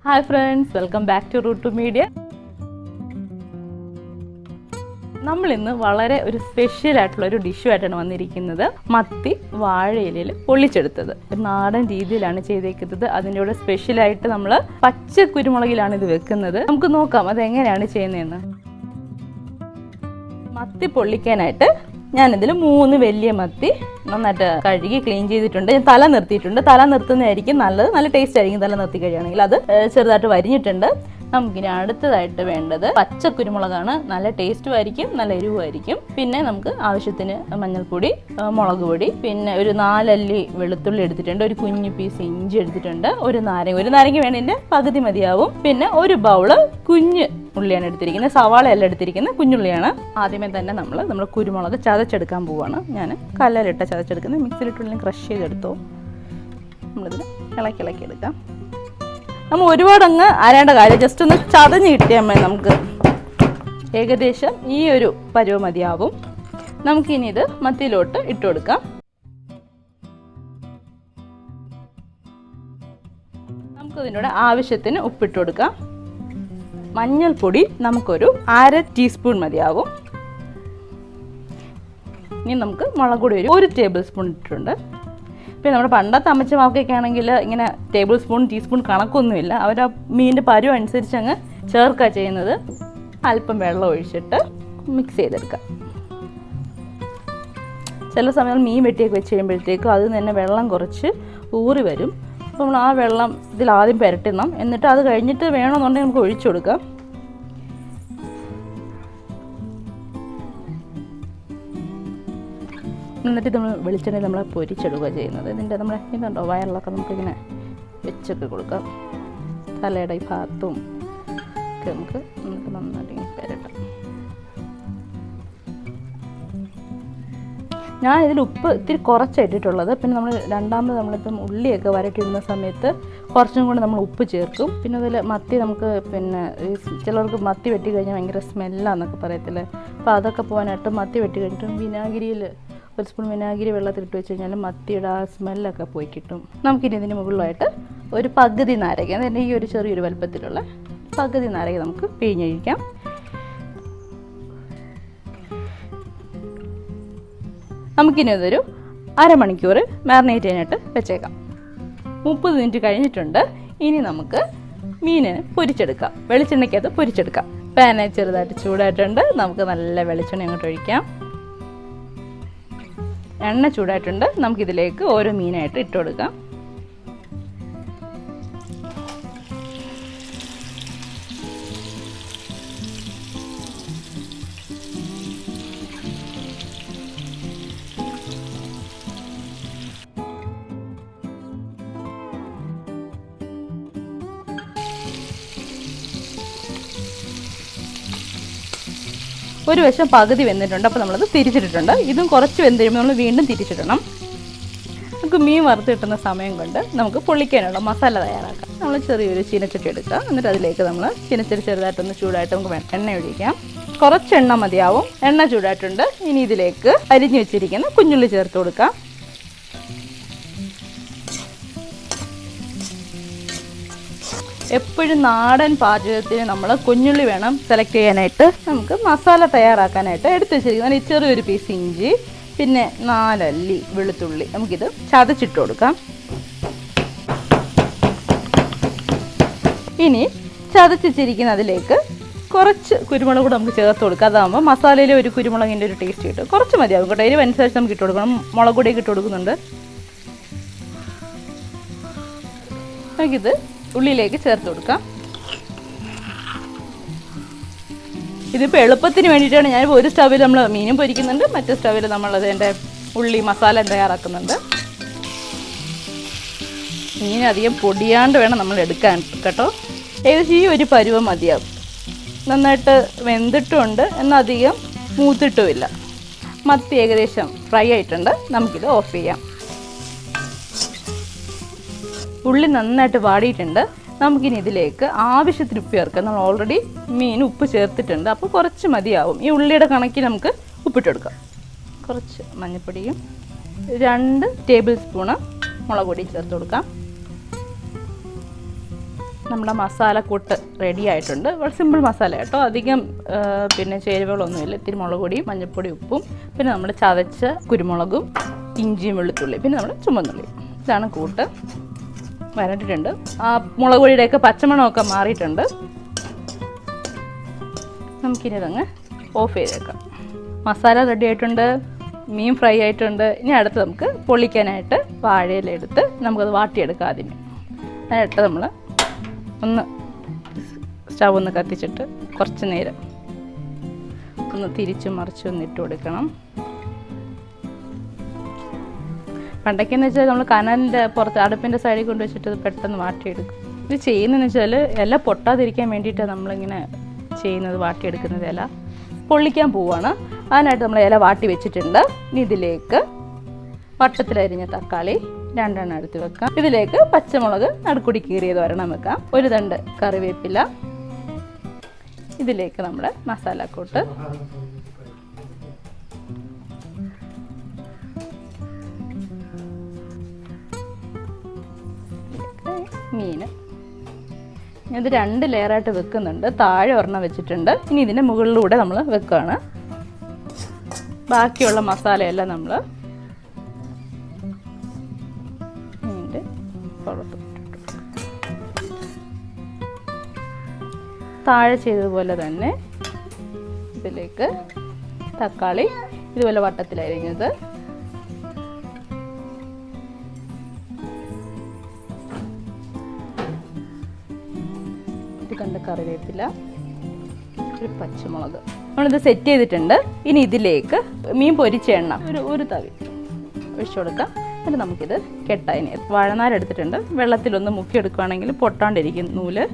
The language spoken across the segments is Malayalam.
Hi friends, welcome back to Root to Media. നമ്മൾ ഇന്ന് വളരെ ഒരു സ്പെഷ്യൽ ആയിട്ടുള്ള ഒരു ഡിഷുമായിട്ടാണ് വന്നിരിക്കുന്നത്. മത്തി വാഴയിലയിൽ പൊള്ളിച്ചെടുത്തത്. ഒരു നാടൻ രീതിയിലാണ് ചെയ്തേക്കുന്നത്. അതിൻ്റെ കൂടെ സ്പെഷ്യലായിട്ട് നമ്മൾ പച്ച കുരുമുളകിലാണ് ഇത് വെക്കുന്നത്. നമുക്ക് നോക്കാം അതെങ്ങനെയാണ് ചെയ്യുന്നതെന്ന്. മത്തി പൊള്ളിക്കാനായിട്ട് ഞാനിതിൽ 3 വലിയ മത്തി നന്നായിട്ട് കഴുകി ക്ലീൻ ചെയ്തിട്ടുണ്ട്. ഞാൻ തല നിർത്തിയിട്ടുണ്ട്. തല നിർത്തുന്നതായിരിക്കും നല്ലത്. നല്ല ടേസ്റ്റ് ആയിരിക്കും തല നിർത്തി കഴിയുകയാണെങ്കിൽ. അത് ചെറുതായിട്ട് വരിഞ്ഞിട്ടുണ്ട്. നമുക്കിനി അടുത്തതായിട്ട് വേണ്ടത് പച്ച കുരുമുളകാണ്. നല്ല ടേസ്റ്റും ആയിരിക്കും, നല്ല എരിവുമായിരിക്കും. പിന്നെ നമുക്ക് ആവശ്യത്തിന് മഞ്ഞൾപ്പൊടി, മുളക് പൊടി, പിന്നെ ഒരു 4 അല്ലി വെളുത്തുള്ളി എടുത്തിട്ടുണ്ട്, ഒരു കുഞ്ഞു പീസ് ഇഞ്ചി എടുത്തിട്ടുണ്ട്, ഒരു നാരങ്ങ വേണതിൻ്റെ പകുതി മതിയാവും. പിന്നെ ഒരു ബൗള് കുഞ്ഞ് ഉള്ളിയാണ് എടുത്തിരിക്കുന്നത്, സവാളയല്ല എടുത്തിരിക്കുന്നത്, കുഞ്ഞുള്ളിയാണ്. ആദ്യമേ തന്നെ നമ്മൾ കുരുമുളക് ചതച്ചെടുക്കാൻ പോവുകയാണ്. ഞാൻ കല്ലിലിട്ട ചതച്ചെടുക്കുന്നത്, മിക്സിയിലിട്ടുള്ളിൽ ക്രഷ് ചെയ്തെടുത്തോ. നമ്മളിതിൽ ഇളക്കി എടുക്കാം. നമ്മൾ ഒരുപാട് അങ്ങ് അരേണ്ട കാര്യം, ജസ്റ്റ് ഒന്ന് ചതഞ്ഞ് കിട്ടിയാൽ മതി. നമുക്ക് ഏകദേശം ഈ ഒരു പരുവം മതിയാവും. നമുക്കിനി ഇത് മത്തിയിലോട്ട് ഇട്ട് കൊടുക്കാം. നമുക്കതിനോട് ആവശ്യത്തിന് ഉപ്പിട്ട് കൊടുക്കാം. മഞ്ഞൾപ്പൊടി നമുക്കൊരു 1/2 ടീസ്പൂൺ മതിയാവും. ഇനി നമുക്ക് മുളക് പൊടി ഒരു 1 ടേബിൾ സ്പൂൺ ഇട്ടിട്ടുണ്ട്. പിന്നെ നമ്മുടെ പണ്ടത്തെ അമ്മച്ചമാർക്കൊക്കെ ആണെങ്കിൽ ഇങ്ങനെ ടേബിൾ സ്പൂൺ ടീസ്പൂൺ കണക്കൊന്നുമില്ല. അവർ ആ മീനിൻ്റെ പരുവം അനുസരിച്ച് അങ്ങ് ചേർക്കുക ചെയ്യുന്നത്. അല്പം വെള്ളം ഒഴിച്ചിട്ട് മിക്സ് ചെയ്തെടുക്കാം. ചില സമയം മീൻ വെട്ടിയൊക്കെ വെച്ച് കഴിയുമ്പോഴത്തേക്കും അതിൽ നിന്ന് തന്നെ വെള്ളം കുറച്ച് ഊറി വരും. അപ്പോൾ നമ്മൾ ആ വെള്ളം ഇതിൽ ആദ്യം പുരട്ടണം. എന്നിട്ട് അത് കഴിഞ്ഞിട്ട് വേണമെന്നുണ്ടെങ്കിൽ നമുക്ക് ഒഴിച്ചു കൊടുക്കാം. എന്നിട്ട് നമ്മൾ വെളിച്ചെണ്ണയിൽ നമ്മൾ പൊരിച്ചെടുക്കുക ചെയ്യുന്നത്. ഇതിൻ്റെ നമ്മൾ ഇതുണ്ടോ വയറിലൊക്കെ നമുക്കിങ്ങനെ വെച്ചൊക്കെ കൊടുക്കാം. തലയുടെ ഈ ഭാഗത്തും ഒക്കെ നമുക്ക് നന്നായിട്ട് ഇങ്ങനെ പുരട്ടാം. ഞാൻ ഇതിൽ ഉപ്പ് ഇത്തിരി കുറച്ചിട്ടിട്ടുള്ളത്. പിന്നെ നമ്മൾ രണ്ടാമത് നമ്മളിപ്പം ഉള്ളിയൊക്കെ വരട്ടിയിടുന്ന സമയത്ത് കുറച്ചും കൂടി നമ്മൾ ഉപ്പ് ചേർക്കും. പിന്നെ അതിൽ മത്തി നമുക്ക് പിന്നെ ചിലർക്ക് മത്തി വെട്ടി കഴിഞ്ഞാൽ ഭയങ്കര സ്മെല്ലാന്നൊക്കെ പറയത്തില്ലേ. അപ്പോൾ അതൊക്കെ പോകാനായിട്ട് മത്തി വെട്ടി കഴിഞ്ഞിട്ട് വിനാഗിരിയിൽ 1 സ്പൂൺ വിനാഗിരി വെള്ളത്തിലിട്ട് വെച്ച് കഴിഞ്ഞാൽ മത്തിയുടെ ആ സ്മെല്ലൊക്കെ പോയി കിട്ടും. നമുക്കിനി ഇതിന് മുകളിലായിട്ട് ഒരു പകുതി നാരങ്ങ, അതിൻ്റെ ഈ ഒരു ചെറിയൊരു വലുപ്പത്തിലുള്ള പകുതി നാരങ്ങ നമുക്ക് പിഴിഞ്ഞൊഴിക്കാം. നമുക്കിനി ഇതൊരു അരമണിക്കൂർ മാരിനേറ്റ് ചെയ്യാനായിട്ട് വെച്ചേക്കാം. 30 മിനിറ്റ് കഴിഞ്ഞിട്ടുണ്ട്. ഇനി നമുക്ക് മീനിന് പൊരിച്ചെടുക്കാം. വെളിച്ചെണ്ണയ്ക്കകത്ത് പൊരിച്ചെടുക്കാം. പാന് ചെറുതായിട്ട് ചൂടായിട്ടുണ്ട്. നമുക്ക് നല്ല വെളിച്ചെണ്ണ അങ്ങോട്ട് ഒഴിക്കാം. എണ്ണ ചൂടായിട്ടുണ്ട്. നമുക്കിതിലേക്ക് ഓരോ മീനായിട്ട് ഇട്ട് കൊടുക്കാം. ഒരു വശം പകുതി വെന്തിട്ടുണ്ട്. അപ്പോൾ നമ്മളത് തിരിച്ചിട്ടിട്ടുണ്ട്. ഇതും കുറച്ച് വെന്ത് കഴിയുമ്പോൾ നമ്മൾ വീണ്ടും തിരിച്ചിടണം. നമുക്ക് മീൻ വറുത്ത് കിട്ടുന്ന സമയം കൊണ്ട് നമുക്ക് പൊള്ളിക്കാനുള്ള മസാല തയ്യാറാക്കാം. നമ്മൾ ചെറിയൊരു ചീനച്ചട്ടി എടുക്കുക. എന്നിട്ട് അതിലേക്ക് നമ്മൾ ചീനച്ചട്ടി ചെറുതായിട്ടൊന്ന് ചൂടായിട്ട് നമുക്ക് എണ്ണ ഒഴിക്കാം. കുറച്ച് എണ്ണ മതിയാവും. എണ്ണ ചൂടായിട്ടുണ്ട്. ഇനി ഇതിലേക്ക് അരിഞ്ഞു വെച്ചിരിക്കുന്ന കുഞ്ഞുള്ളി ചേർത്ത് കൊടുക്കാം. എപ്പോഴും നാടൻ പാചകത്തിന് നമ്മൾ കുഞ്ഞുള്ളി വേണം സെലക്ട് ചെയ്യാനായിട്ട്. നമുക്ക് മസാല തയ്യാറാക്കാനായിട്ട് എടുത്ത് വെച്ചിരിക്കുന്നത് ഈ ചെറിയൊരു പീസ് ഇഞ്ചി, പിന്നെ 4 അല്ലി വെളുത്തുള്ളി നമുക്കിത് ചതച്ചിട്ട് കൊടുക്കാം. ഇനി ചതച്ചിരിക്കുന്ന അതിലേക്ക് കുറച്ച് കുരുമുളക് കൂടെ നമുക്ക് ചേർത്ത് കൊടുക്കാം. അതാകുമ്പോൾ മസാലയിൽ ഒരു കുരുമുളകിൻ്റെ ഒരു ടേസ്റ്റ് കിട്ടും. കുറച്ച് മതിയാകും കേട്ടോ. എരിവനുസരിച്ച് നമുക്ക് ഇട്ട് കൊടുക്കണം. മുളക് പൊടിയൊക്കെ ഇട്ട് കൊടുക്കുന്നുണ്ട്. നമുക്കിത് ഉള്ളിലേക്ക് ചേർത്ത് കൊടുക്കാം. ഇതിപ്പോൾ എളുപ്പത്തിന് വേണ്ടിയിട്ടാണ് ഞാനിപ്പോൾ ഒരു സ്റ്റവിൽ നമ്മൾ മീനും പൊരിക്കുന്നുണ്ട്, മറ്റേ സ്റ്റവിൽ നമ്മളതിൻ്റെ ഉള്ളി മസാല തയ്യാറാക്കുന്നുണ്ട്. മീൻ അധികം പൊടിയാണ്ട് വേണം നമ്മൾ എടുക്കാൻ കേട്ടോ. ഏകദേശം ഈ ഒരു പരുവം മതിയാവും. നന്നായിട്ട് വെന്തിട്ടുമുണ്ട്, എന്നാൽ അധികം മൂത്തിട്ടുമില്ല. മത്തി ഏകദേശം ഫ്രൈ ആയിട്ടുണ്ട്. നമുക്കിത് ഓഫ് ചെയ്യാം. ഉള്ളി നന്നായിട്ട് വാടിയിട്ടുണ്ട്. നമുക്കിനി ഇതിലേക്ക് ആവശ്യത്തിന് ഉപ്പ് ചേർക്കാം. നമ്മൾ ഓൾറെഡി മീൻ ഉപ്പ് ചേർത്തിട്ടുണ്ട്. അപ്പോൾ കുറച്ച് മതിയാവും. ഈ ഉള്ളിയുടെ കണക്കിൽ നമുക്ക് ഉപ്പിട്ട് കൊടുക്കാം. കുറച്ച് മഞ്ഞൾപ്പൊടിയും 2 ടേബിൾ സ്പൂണ് മുളക് പൊടി ചേർത്ത് കൊടുക്കാം. നമ്മുടെ മസാലക്കൂട്ട് റെഡി ആയിട്ടുണ്ട്. വളരെ സിമ്പിൾ മസാല കേട്ടോ, അധികം പിന്നെ ചേരുവകളൊന്നുമില്ല. ഇത്തിരി മുളക് പൊടിയും മഞ്ഞൾപ്പൊടി ഉപ്പും പിന്നെ നമ്മുടെ ചതച്ച കുരുമുളകും ഇഞ്ചിയും വെളുത്തുള്ളി പിന്നെ നമ്മുടെ ചുമന്നുള്ളി. ഇതാണ് കൂട്ട്. വരണ്ടിട്ടുണ്ട്. ആ മുളക് പൊടിയുടെയൊക്കെ പച്ചമണമൊക്കെ മാറിയിട്ടുണ്ട്. നമുക്കിനി ഇതങ്ങ് ഓഫ് ചെയ്തേക്കാം. മസാല റെഡി ആയിട്ടുണ്ട്, മീൻ ഫ്രൈ ആയിട്ടുണ്ട്. ഇനി അടുത്ത് നമുക്ക് പൊള്ളിക്കാനായിട്ട് വാഴയിലെടുത്ത് നമുക്കത് വാട്ടിയെടുക്കാം. ആദ്യമേ അതിനിട്ട് നമ്മൾ ഒന്ന് സ്റ്റവ് ഒന്ന് കത്തിച്ചിട്ട് കുറച്ച് നേരം ഒന്ന് തിരിച്ചും മറിച്ചും ഒന്ന് ഇട്ട് കൊടുക്കണം. പണ്ടൊക്കെയെന്ന് വെച്ചാൽ നമ്മൾ കനലിൻ്റെ പുറത്ത് അടുപ്പിൻ്റെ സൈഡിൽ കൊണ്ട് വെച്ചിട്ട് ഇത് പെട്ടെന്ന് വാട്ടിയെടുക്കും. ഇത് ചെയ്യുന്നതെന്ന് വെച്ചാൽ ഇല പൊട്ടാതിരിക്കാൻ വേണ്ടിയിട്ടാണ് നമ്മളിങ്ങനെ ചെയ്യുന്നത്, വാട്ടിയെടുക്കുന്നത്. ഇല പൊള്ളിക്കാൻ പോവുകയാണ്. അതിനായിട്ട് നമ്മൾ ഇല വാട്ടി വെച്ചിട്ടുണ്ട്. ഇനി ഇതിലേക്ക് വട്ടത്തിലരിഞ്ഞ തക്കാളി 2 എണ്ണം എടുത്ത് വെക്കാം. ഇതിലേക്ക് പച്ചമുളക് നടുക്കുടി കീറിയത് 1 വെക്കാം. 1 തണ്ട് കറിവേപ്പില. ഇതിലേക്ക് നമ്മുടെ മസാലക്കൂട്ട്, മീൻ. ഇത് 2 ലെയറായിട്ട് വെക്കുന്നുണ്ട്. താഴെ 1 വെച്ചിട്ടുണ്ട്. ഇനി ഇതിൻ്റെ മുകളിലൂടെ നമ്മൾ വെക്കുകയാണ്. ബാക്കിയുള്ള മസാലയെല്ലാം നമ്മൾ മീനിൻ്റെ പുറത്ത് താഴെ ചെയ്തതുപോലെ തന്നെ ഇതിലേക്ക് തക്കാളി ഇതുപോലെ വട്ടത്തിലരിഞ്ഞത്, കണ്ട് കറിവേപ്പില, ഒരു പച്ചമുളക്. നമ്മളിത് സെറ്റ് ചെയ്തിട്ടുണ്ട്. ഇനി ഇതിലേക്ക് മീൻ പൊരിച്ച എണ്ണ ഒരു തവി ഒഴിച്ചു കൊടുക്കാം. എന്നിട്ട് നമുക്കിത് കെട്ടായിന് വാഴനാര് എടുത്തിട്ടുണ്ട്. വെള്ളത്തിലൊന്ന് മുക്കിയെടുക്കുകയാണെങ്കിൽ പൊട്ടാണ്ടിരിക്കും നൂല്.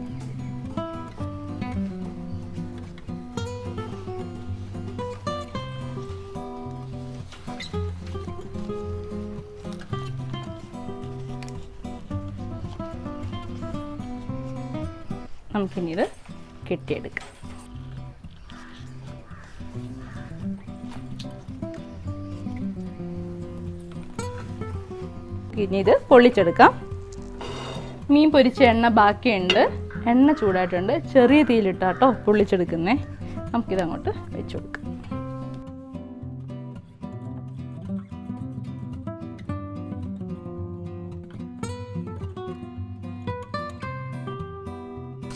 നമുക്കിനി ഇത് കെട്ടിയെടുക്കാം. ഇനി ഇത് പൊള്ളിച്ചെടുക്കാം. മീൻ പൊരിച്ച എണ്ണ ബാക്കിയുണ്ട്. എണ്ണ ചൂടായിട്ടുണ്ട്. ചെറിയ തീയിലിട്ടാട്ടോ പൊള്ളിച്ചെടുക്കുന്നേ. നമുക്കിത് അങ്ങോട്ട് വെച്ച് കൊടുക്കാം.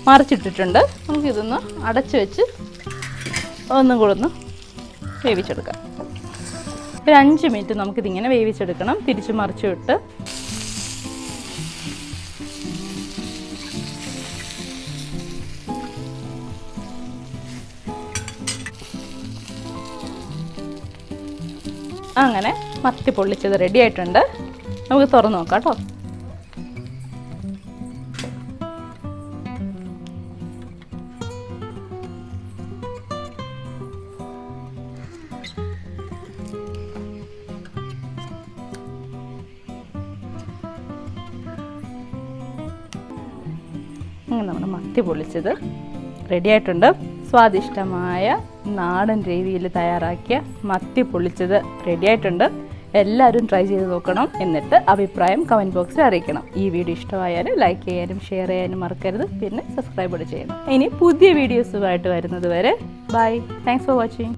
മറിച്ചിട്ടിട്ടുണ്ട്. നമുക്കിതൊന്ന് അടച്ചു വെച്ച് ഒന്നും കൂടെ ഒന്ന് വേവിച്ചെടുക്കാം. ഒരു 5 മിനിറ്റ് നമുക്കിതിങ്ങനെ വേവിച്ചെടുക്കണം. തിരിച്ച് മറിച്ചു വിട്ട് അങ്ങനെ മത്തി പൊള്ളിച്ചത് റെഡി ആയിട്ടുണ്ട്. നമുക്ക് തുറന്ന് നോക്കാം കേട്ടോ. അങ്ങനെ നമ്മുടെ മത്തി പൊള്ളിച്ചത് റെഡി ആയിട്ടുണ്ട്. സ്വാദിഷ്ടമായ നാടൻ രീതിയിൽ തയ്യാറാക്കിയ മത്തി പൊള്ളിച്ചത് റെഡി ആയിട്ടുണ്ട്. എല്ലാവരും ട്രൈ ചെയ്ത് നോക്കണം. എന്നിട്ട് അഭിപ്രായം കമൻറ്റ് ബോക്സിൽ അറിയിക്കണം. ഈ വീഡിയോ ഇഷ്ടമായാൽ ലൈക്ക് ചെയ്യാനും ഷെയർ ചെയ്യാനും മറക്കരുത്. പിന്നെ സബ്സ്ക്രൈബ് കൂടെ ചെയ്യണം. ഇനി പുതിയ വീഡിയോസുമായിട്ട് വരുന്നത് വരെ ബൈ. Thanks for watching.